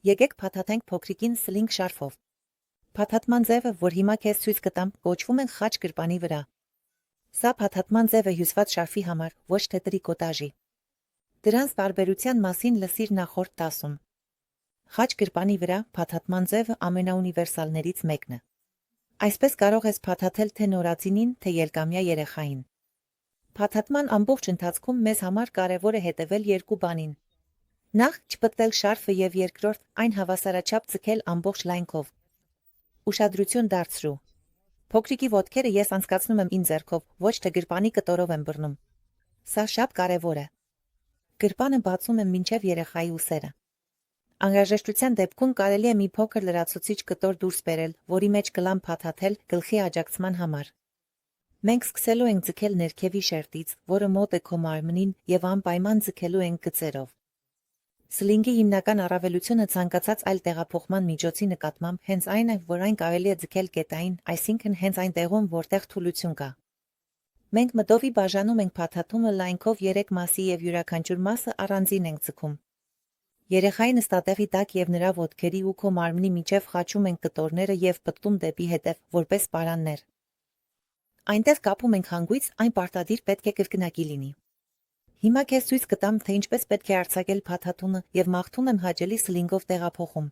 Եկեք փաթաթենք փոքրիկին սլինգ շարֆով։ Փաթաթման ձևը, որ հիմա քեզ ցույց կտամ, կոչվում են խաչ գրպանի վրա։ Սա փաթաթման ձև է հյուսված շարֆի համար, ոչ թե տրիկոտաժի։ Դրանց տարբերության մասին լսիր նախորդ դասում։ Խաչ գրպանի վրա փաթաթման ձևը ամենաունիվերսալներից մեկն է։ Այսպես կարող ես փաթաթել թե նորածինին, թե ելկամյա երեխային։ Փաթաթման ամբողջ ընթացքում մեզ համար կարևոր է հետևել երկու բանին։ Նախ չպտտել շարֆը եւ երկրորդ այն հավասարաչափ ձգել ամբողջ լայնքով։ Ուշադրություն դարձրու։ Փոքրիկի ոտքերը ես անցկացնում եմ իմ ձեռքով, ոչ թե գրպանի կտորով եմ բռնում։ Սա շատ կարևոր է։ Գրպանը բացում եմ մինչև երեխայի ուսերը։ Անհրաժեշտության դեպքում կարելի է մի փոքր լրացուցիչ կտոր դուրս բերել, որի մեջ կլամ փաթաթել գլխի աջակցման համար։ Մենք սկսելու ենք ձգել ներքևի շերտից, որը մոտ է քո մարմնին, եւ անպայման ձգելու ենք գծերով։ Սլինգի հիմնական առավելությունը ցանկացած այլ տեղափոխման միջոցի նկատմամբ հենց այն է, որ այն կարելի է ձգել կետային, այսինքն հենց այն տեղում, որտեղ թուլություն կա։ Մենք մտովի բաժանում ենք փաթաթումը լայնքով 3 մասի եւ յուրաքանչյուր մասը առանձին ենք ձգում։ Երեխայի նստատեղի տակ եւ նրա ոտքերի ու քո մարմնի միջև խաչում ենք կտորները եւ պտտում դեպի հետև, որպես պարաններ։ Այնտեղ կապում ենք հանգույց, այն պարտադիր պետք է կրկնակի լինի։ Հիմա քեզ ցույց կտամ, թե ինչպես պետք է արձակել փաթաթումը եւ մաղթում եմ հաճելի սլինգով տեղափոխում։